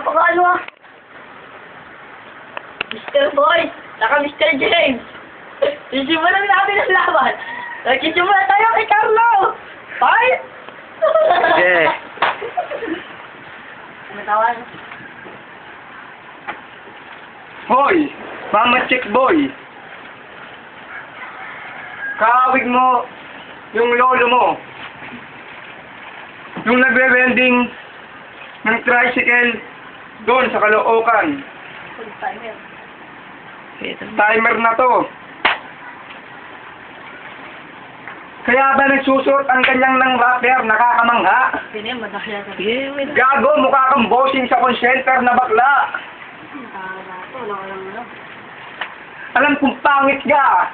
napaka-ano ah. Mr. Boy, saka Mr. James. Sisimulan natin ang laban. Nagsisimula tayo kay Carlo. Fight! Yeah. Matawan. Hoy! Mama chick boy! Kaawig mo yung lolo mo. Yung nagbe-vending ng tricycle doon sa Caloocan. Timer. Timer na to. Kaya ba nagsusuot ang kanyang ng rapper, nakakamangha? Pine, madahya ka. Gago, mukha kang bossing sa call center na bakla. Alam kong pangit ka.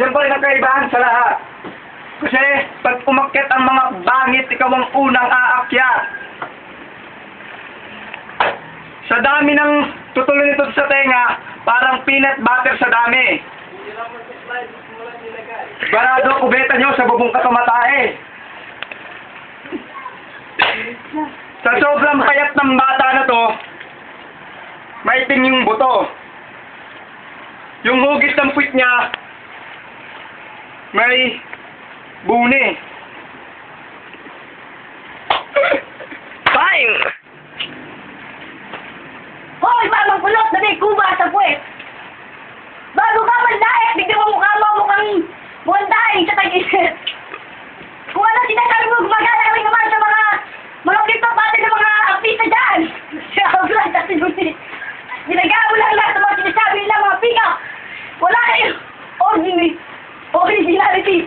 Yan pa rin ang kaibahan sa lahat. Kasi pag umakyat ang mga bangit, ikaw ang unang aakyat. Sa dami ng tutuloy nito sa tenga, parang peanut butter sa dami. Barado kubeta nyo sa bubong katumatae. Sa sobrang payat ng bata na to, maitim yung buto. Yung hugis ng puwit niya, may bune. Time! Hoy, mamang kulot na may kuba sa puwet. Bago ka mandaik, bigyan mo mukha mo mukhang daing sa tag-isip. Kung ano sinasabi mo, gumagana kami naman sa mga TikTok pati ng mga artista dyan. Siya, vlog at sinulit. Ginagawa lang lahat sa mga sinasabi nila, mga pick-up. Wala kayong originality.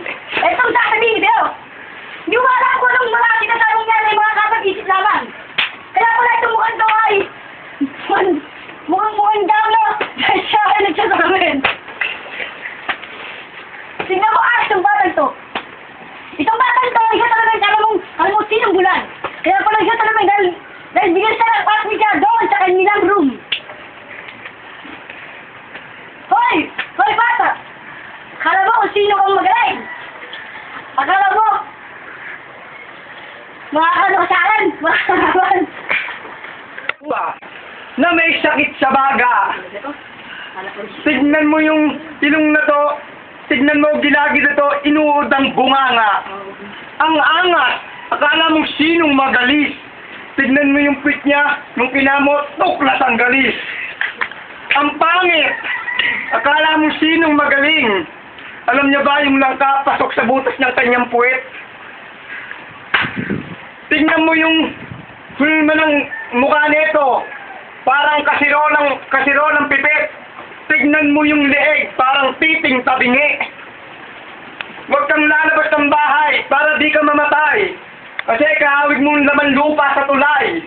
Itong sasabihin niyo. Hindi mo alam kung anong mga sinasabi niya ay mga kapag-isip lamang. Kaya pala itong mukhang to ay mukhang gawlo dahil siya ay nagsasamin. Tingnan mo itong batang to. Itong batang to, isa talagang alam mo sinong bulan. Kaya pala isa talagang dahil bigyan siya ng pasmi siya doon sa kanilang room. Hoy! Hoy bata! Akala mo kung sino kang magaling? Akala mo makakano ka sa akin? Makakalaban? Na may sakit sa baga. Tignan mo yung ilong na to. Tignan mo gilagi na to. Inuod ang bunganga. Ang angat. Akala mo sinong magalis. Tignan mo yung pit niya. Nung kinamot, tuklas ang galis. Ang pangit. Akala mo sinong magaling. Alam niya ba yung langka pasok sa butas ng kanyang puwet? Tignan mo yung hulma ng mukha nito. Parang kasirolang pipit. Tignan mo yung leeg, parang titing tabingi. Huwag kang lalabas ng bahay para di ka mamatay. Kasi kahawig mo laman lupa sa tulay.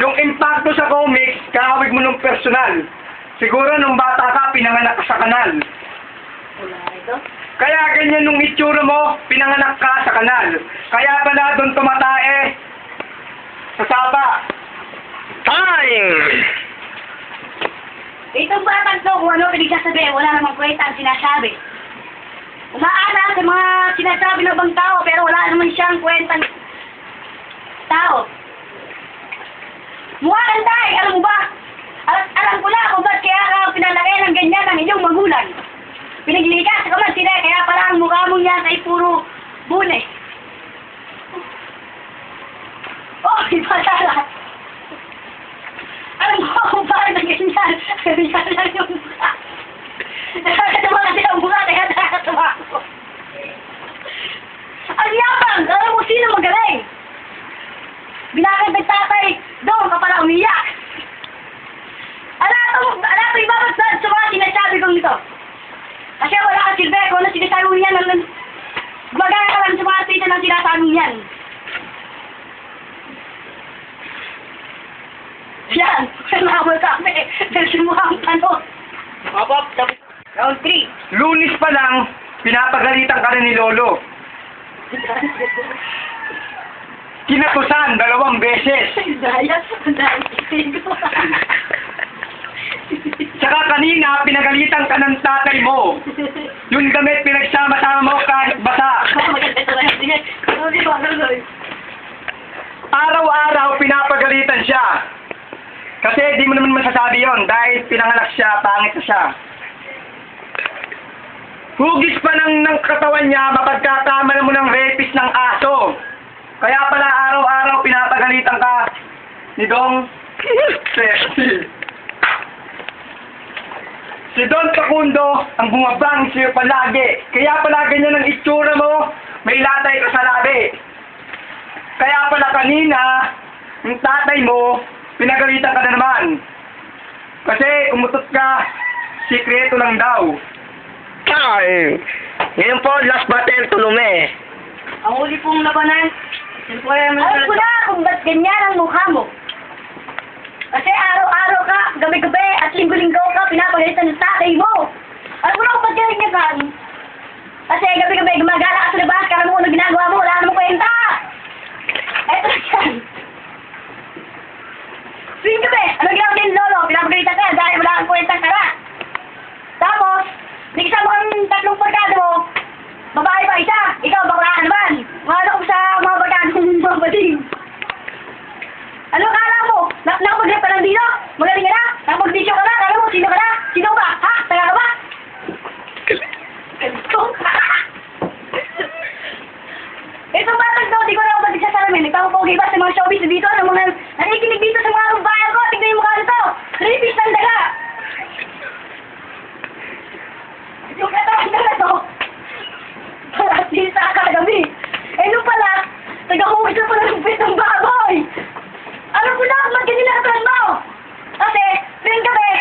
Yung impacto sa comics, kahawig mo ng personal. Siguro nung bata ka, pinanganak ka sa kanal. Kaya ganyan nung itsura mo, pinanganak ka sa kanal. Kaya pala doon tumatae sa sapa. Time! Itong batang to, kung ano pinagsasabi, wala namang kwenta ang sinasabi. Umaana sa mga sinasabi ng ibang tao, pero wala naman siyang kwentang tao. Mukha kang daing, alam mo ba? Alam ko na kung ba't kaya ka pinalaki ng ganyan ang inyong magulang. Pinaglilikas ka man sila, kaya pala ang mukha mo yan ay puro bune. Oh, iba talaga. Alam mo kung bakit na ganyan. Ganyan lang yung mukha. Nakakatawa kasi ang mukha, kaya nakakatawa ako. Ang yapang! Alam mo sino magaling? Binakit ng tatay, doon ka pala umiyak. Alam mo ibabagdad sa mga sinasabi kong ito. Kasi wala kang silbi, kung ano sinasabi mo yan, gumagaya ka lang sa mga artista ng sinasabi mo yan. Yan, sinabol kami, dahil simuhang tanong. Round 3. Lunis pa lang, pinapagalitan ka rin ni Lolo. Kinatusan 2 beses. Daya. Tsaka kanina, pinagalitan ka ng tatay mo. Yung damit pinagsama-sama mo kahit basa. Araw-araw pinapagalitan pinapagalitan siya. Kasi di mo naman masasabi yon dahil pinanganak siya, pangit na siya. Hugis pa ng katawan niya, mapagkakamalan mo ng rapist ng aso. Kaya pala araw-araw pinapagalitan ka ni Dong Sexy. Si Don Facundo ang bumabang sa'yo palagi. Kaya pala ganyan ang itsura mo, may latay ka sa labi. Kaya pala kanina, yung tatay mo, pinagalitan ka na naman. Kasi umutot ka, sikreto lang daw. Time! Ngayon po, last battle, Tulume. Ang huli pong labanan, alam ko na kung ba't ganyan ang mukha mo. Kasi araw-araw ka, gabi-gabi, at linggo-linggo ka, pinapagalitan ng tatay mo. Alam ko na kung ba't ganyan. Kasi gabi-gabi, gumagala ka sa labas, kala mo kung ano ginagawa mo, wala namang kwenta. Eto na yan. Tuwing gabi, ano ginagawa din lolo, pinapagalitan ka dahil wala kang kwentang kara. Tapos, may kasama kang tatlong barkada mo, babae pa isa, ikaw bakla ka naman. Ano ko sa mga barkada mong babating. Ano kala mo? Nakapag-rap ka lang dito? Magaling ka na? Nakapag-video ka na? Kala mo, sino ka na? Sino ba? Ha? Taga ka ba? Ganito ka! Itong batang to, di ko na ako ba't nagsasalamin. Nagpapapogi ba sa mga showbiz dito? Sa mga nakikinig dito sa mga bayan ko? Tignan yung mukha nito! Rapist ng daga! Yung katawan na to, at least sa kagabi. Eh nung pala, taga-hugis na pala ng pitong baboy! Alam ko na kung ba't ganyan nakatalan mo! Kasi, tuwing gabi,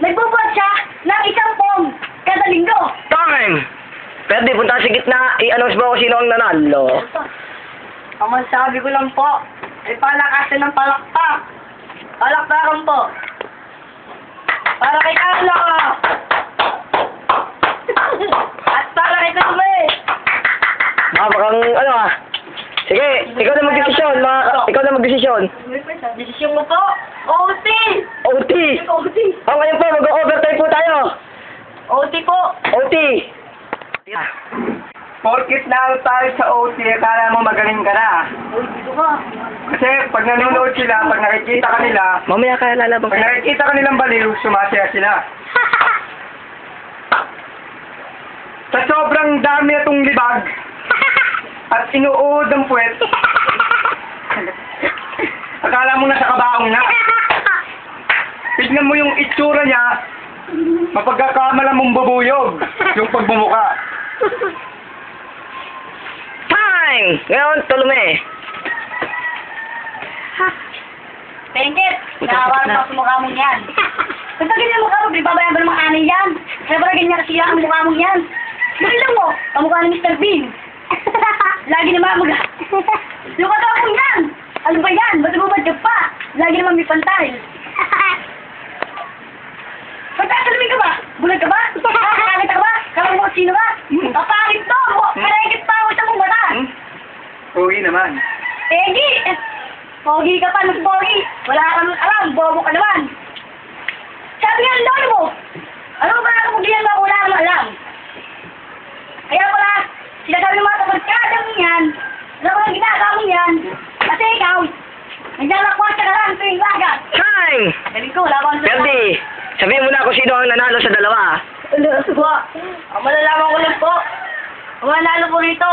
nagbubuhat siya ng isang pong kada linggo. Time! Pero di punta sa gitna, i-announce mo kung sino ang nanalo. Ang masabi ko lang po, ay palakasin ng palakpak. Palakpakan po. Para kay Carlo! At para kay Tume! Makapakang, ano ah. Sige, ikaw na magdesisyon, ikaw na magdesisyon. Desisyon mo po, OT! OT! OT! O ngayon po, mag-overtime po tayo. OT po! OT! Porkit na tayo sa OT, kala mo magaling ka na. Uy, dito ka. Kasi pag nanonood sila, pag nakikita ka nila, Mamaya ka lalabang pag nakikita ka nilang baliw, sumasaya sila. Sa sobrang dami itong libag, at inuud ang puwet, akala mo nasa kabaong na. Tignan mo yung itsura niya, mapagkakamala mong babuyog, yung pagbumuka. Time! Ngayon, Tulume. Pengkit, nakawala pa sa mukha mong yan. Kung pag ganyan ang mukha mo, babayan ba ng mga anay yan? Kaya pala ganyan kasi ang mukha mong yan. Bilang mo, ang mukha ni Mr. Bean. Lagi naman mga. Yung katawan mo yan! Ano ba yan? Ba't bumad ka pa? Lagi naman may pantay. Pagkasalamin ka ba? Bulag ka ba? Kakakita ka ba? Kala mo sino ba? Kapangit to! Karekit pa ako sa mong mata! Uwi naman. Pegi! Pogi ka pa, nag-pogi! Wala ka naman alam, bobo ka naman! Sabi nga ang lolo mo! Ano ba nakapuglihan mo ako wala kang alam? Kaya pala, sinasabi mo mga kapagkadang yan, ano ba ang ginagawa mo yan? Kasi ikaw, naglalakwat ka na lang tuwing lagat! Time! Galing ko, wala ba ang Perdi, sabihin mo na kung sino ang nanalo sa dalawa. Ang malalaman ko lang po, ang manalo po rito,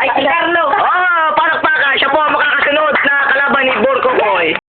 ay si Carlo! Oh, palakpakan! Siya po ang makakasunod